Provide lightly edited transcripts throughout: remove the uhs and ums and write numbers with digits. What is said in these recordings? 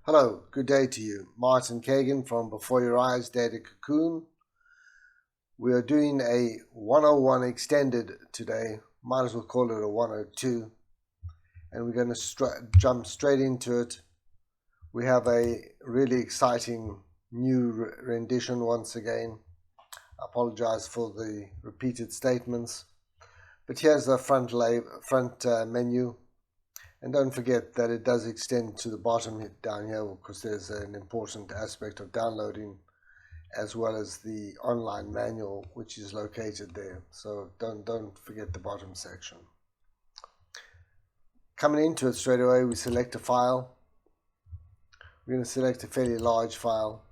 Hello, good day to you. Martin Kagan from Before Your Eyes Data Cocoon. We are doing a 101 extended today. Might as well call it a 102. And we're going to jump straight into it. We have a really exciting new rendition once again. I apologize for the repeated statements. But here's the front menu. And don't forget that it does extend to the bottom down here because there's an important aspect of downloading as well as the online manual which is located there. So don't forget the bottom section. Coming into it straight away, we select a file. We're going to select a fairly large file.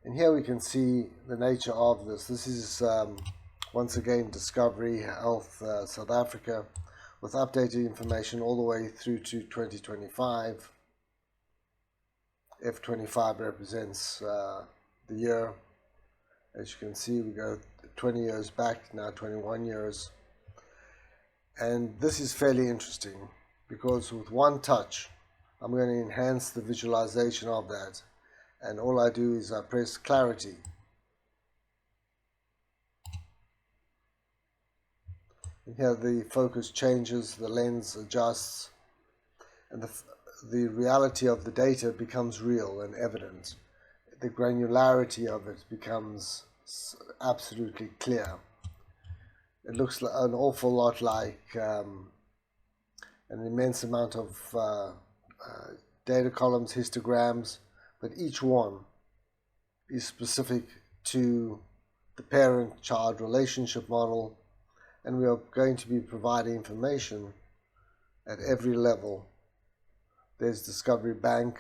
And here we can see the nature of this. This is once again Discovery Health South Africa with updated information all the way through to 2025. F25 represents the year. As you can see, we go 20 years back, now 21 years. And this is fairly interesting because with one touch, I'm going to enhance the visualization of that. And all I do is I press clarity. And here the focus changes, the lens adjusts, and the reality of the data becomes real and evident. The granularity of it becomes absolutely clear. It looks an awful lot like an immense amount of data columns, histograms, but each one is specific to the parent-child relationship model, and we are going to be providing information at every level. There's Discovery Bank,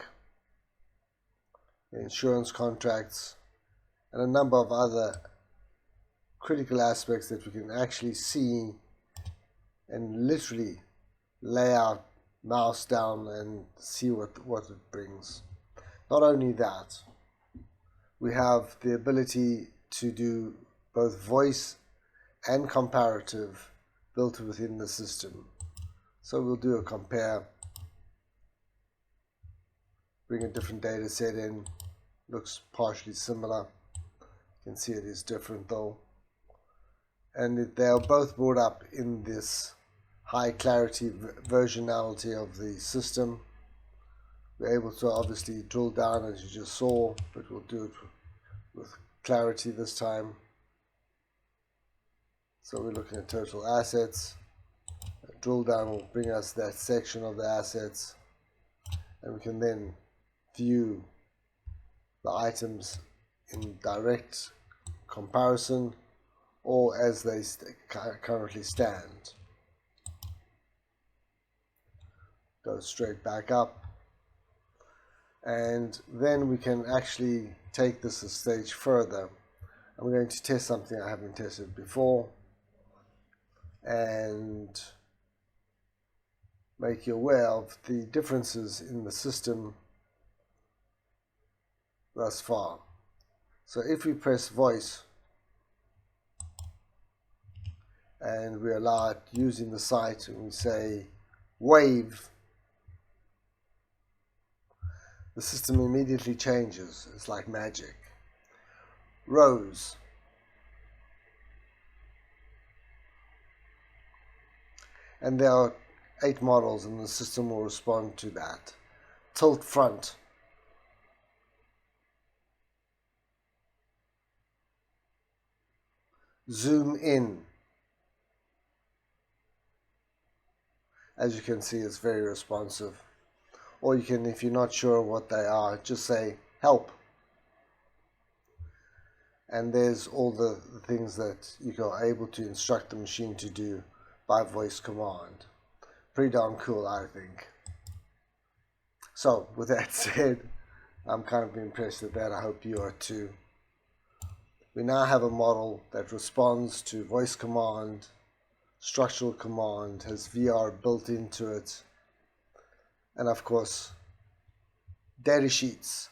insurance contracts, and a number of other critical aspects that we can actually see and literally lay out, mouse down, and see what it brings. Not only that, we have the ability to do both voice and comparative built within the system. So we'll do a compare, bring a different data set in, looks partially similar. You can see it is different though. And they are both brought up in this high clarity versionality of the system. We're able to obviously drill down as you just saw, but we'll do it with clarity this time. So we're looking at total assets. A drill down will bring us that section of the assets, and we can then view the items in direct comparison or as they currently stand. Go straight back up, and then we can actually take this a stage further. I'm going to test something I haven't tested before and make you aware of the differences in the system thus far. So if we press voice and we allow it using the site and we say wave, the system immediately changes. It's like magic. Rose. And there are 8 models and the system will respond to that. Tilt front. Zoom in. As you can see, it's very responsive. Or you can, if you're not sure what they are, just say help. And there's all the things that you are able to instruct the machine to do by voice command. Pretty darn cool, I think. So with that said, I'm kind of impressed with that. I hope you are too. We now have a model that responds to voice command, structural command, has VR built into it, and of course data sheets.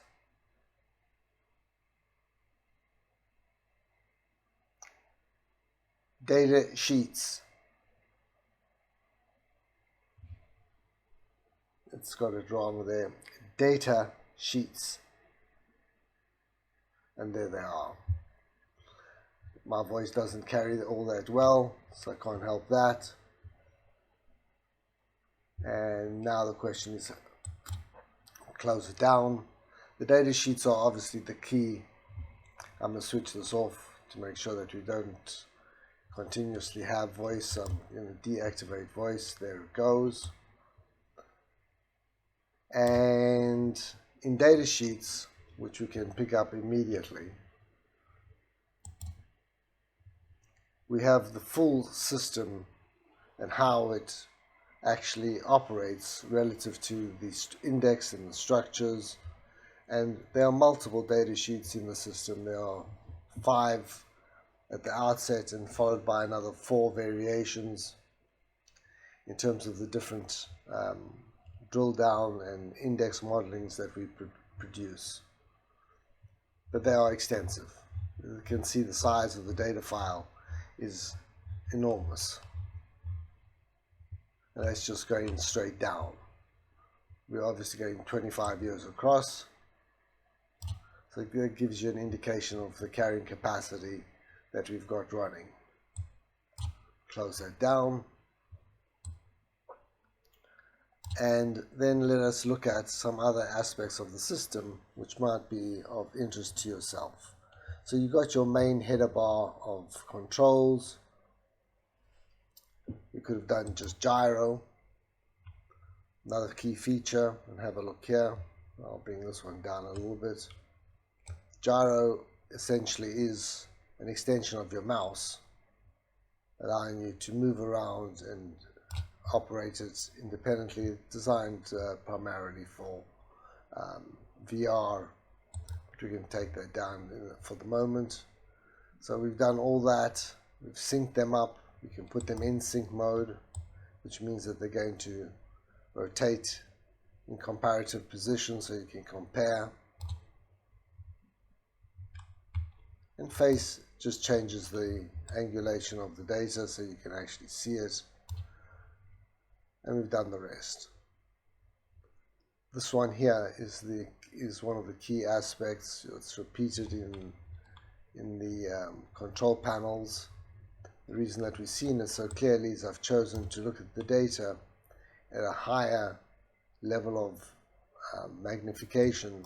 Data sheets. it's got it wrong there, data sheets, and there they are. My voice doesn't carry all that well, so I can't help that. And now the question is, close it down. The data sheets are obviously the key. I'm going to switch this off to make sure that we don't continuously have voice. I'm going to deactivate voice. There it goes. And in data sheets, which we can pick up immediately, we have the full system and how it actually operates relative to the index and the structures. And there are multiple data sheets in the system. There are 5 at the outset and followed by another 4 variations in terms of the different drill down and index modelings that we produce. But they are extensive. You can see the size of the data file is enormous. And that's just going straight down. We're obviously going 25 years across. So that gives you an indication of the carrying capacity that we've got running. Close that down. And then let us look at some other aspects of the system which might be of interest to yourself. So you've got your main header bar of controls. You could have done just gyro. Another key feature, and have a look here. I'll bring this one down a little bit. Gyro essentially is an extension of your mouse, allowing you to move around and operate it independently, designed primarily for VR, but we can take that down for the moment. So we've done all that, we've synced them up, we can put them in sync mode, which means that they're going to rotate in comparative position so you can compare. And face just changes the angulation of the data so you can actually see it. And we've done the rest. This one here is one of the key aspects. It's repeated in the control panels. The reason that we've seen it so clearly is I've chosen to look at the data at a higher level of magnification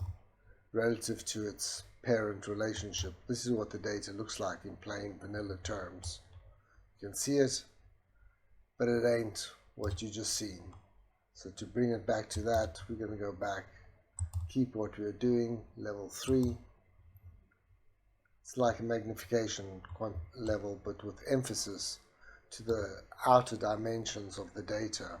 relative to its parent relationship. This is what the data looks like in plain vanilla terms. You can see it, but it ain't what you just seen. So to bring it back to that, we're going to go back, keep what we're doing, level 3. It's like a magnification level, but with emphasis to the outer dimensions of the data.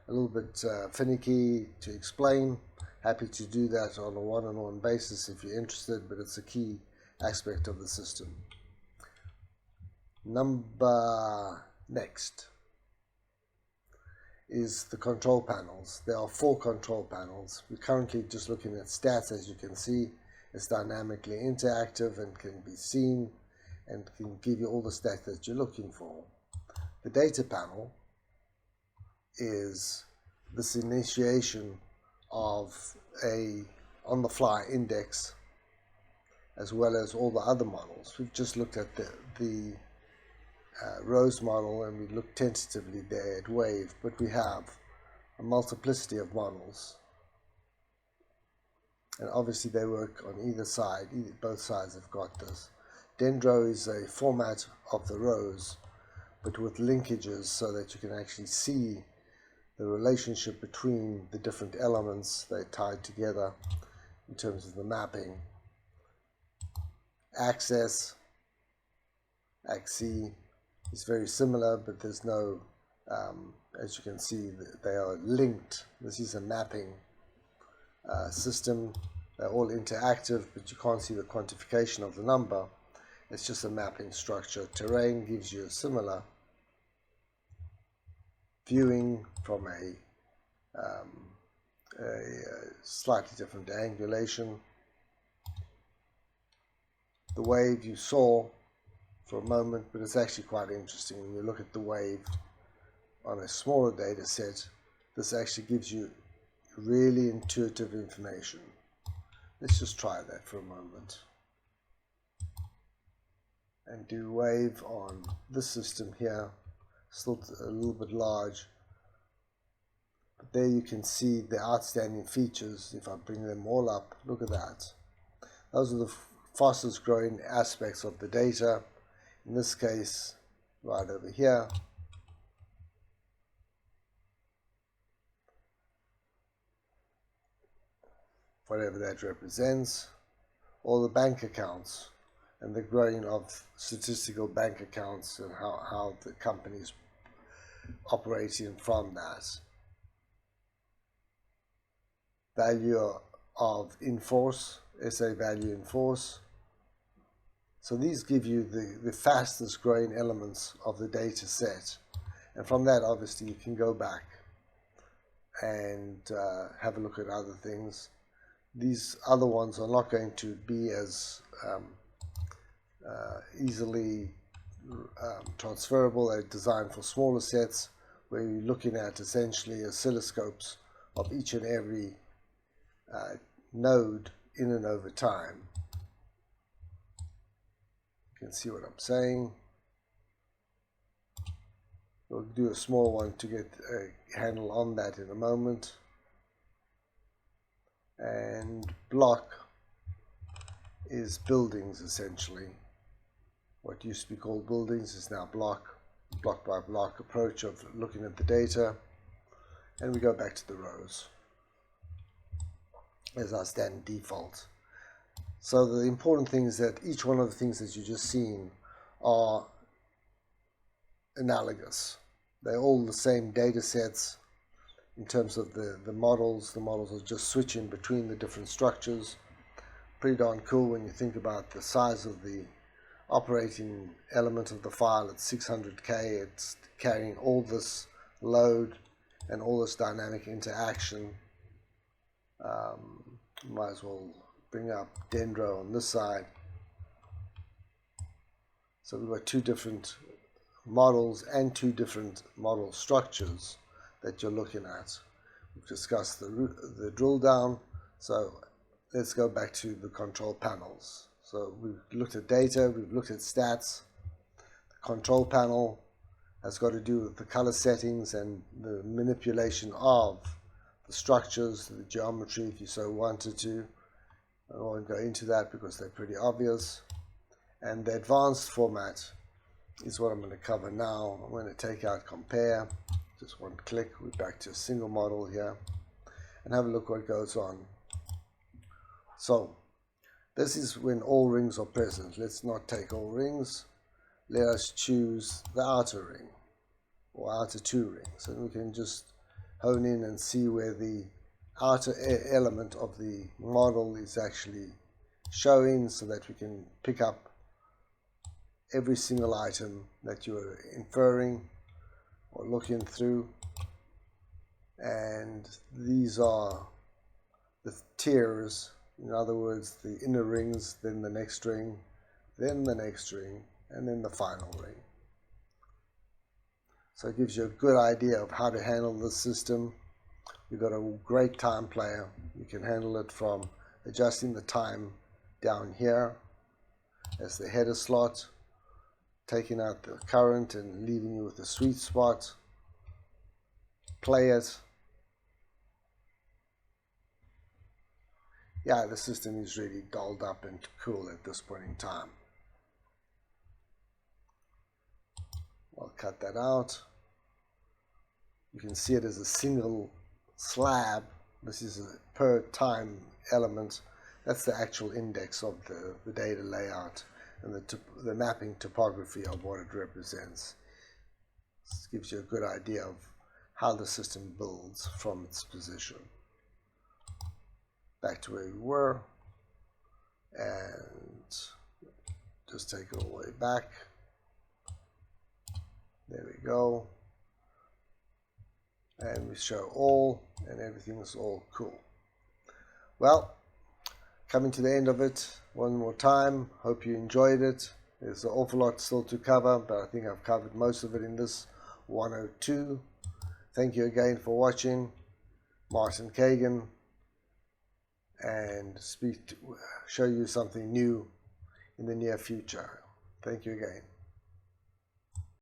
A little bit finicky to explain. Happy to do that on a one-on-one basis if you're interested, but it's a key aspect of the system. Next is the control panels. There are 4 control panels. We're currently just looking at stats. As you can see, it's dynamically interactive and can be seen and can give you all the stats that you're looking for. The data panel is this initiation of a on-the-fly index as well as all the other models. We've just looked at the Rose model and we looked tentatively there at Wave, but we have a multiplicity of models. And obviously they work on either side, both sides have got this. Dendro is a format of the Rose, but with linkages so that you can actually see the relationship between the different elements. They're tied together in terms of the mapping. Access, Axis is very similar, but there's no, as you can see, they are linked. This is a mapping system. They're all interactive, but you can't see the quantification of the number. It's just a mapping structure. Terrain gives you a similar viewing from a slightly different angulation. The wave you saw for a moment, but it's actually quite interesting when you look at the wave on a smaller data set. This actually gives you really intuitive information. Let's just try that for a moment and do wave on this system here. Still a little bit large, but there you can see the outstanding features. If I bring them all up, look at that. Those are the fastest growing aspects of the data. In this case, right over here. Whatever that represents, all the bank accounts and the growing of statistical bank accounts and how the company's operating from that. Value of in force, SA value in force. So these give you the fastest growing elements of the data set. And from that, obviously, you can go back and have a look at other things. These other ones are not going to be as easily transferable. They're designed for smaller sets where you're looking at essentially oscilloscopes of each and every node in and over time. You can see what I'm saying. We'll do a small one to get a handle on that in a moment. And block is buildings essentially. What used to be called buildings is now block by block approach of looking at the data. And we go back to the rows as our standard default. So the important thing is that each one of the things that you just seen are analogous. They're all the same data sets in terms of the models. The models are just switching between the different structures. Pretty darn cool when you think about the size of the operating element of the file at 600K. It's carrying all this load and all this dynamic interaction. Might as well bring up Dendro on this side. So we've got two different models and two different model structures that you're looking at. We've discussed the drill down, so let's go back to the control panels. So we've looked at data, we've looked at stats. The control panel has got to do with the color settings and the manipulation of the structures, the geometry if you so wanted to. I won't go into that because they're pretty obvious. And the advanced format is what I'm going to cover now. I'm going to take out compare, just one click, we're back to a single model here, and have a look what goes on. So this is when all rings are present. Let's not take all rings. Let us choose the outer ring or outer two rings, and we can just hone in and see where the outer element of the model is actually showing, so that we can pick up every single item that you're inferring or looking through. And these are the tiers, in other words the inner rings, then the next ring, then the next ring, and then the final ring. So it gives you a good idea of how to handle this system. You've got a great time player. You can handle it from adjusting the time down here as the header slot, taking out the current and leaving you with the sweet spot. Play it. Yeah, the system is really dolled up and cool at this point in time. I'll cut that out. You can see it as a single slab. This is a per time element. That's the actual index of the data layout and the mapping topography of what it represents. This gives you a good idea of how the system builds from its position. Back to where we were, and just take it all the way back. There we go. And we show all, and everything is all cool. Well, coming to the end of it one more time. Hope you enjoyed it. There's an awful lot still to cover, but I think I've covered most of it in this 102. Thank you again for watching. Martin Kagan and show you something new in the near future. Thank you again.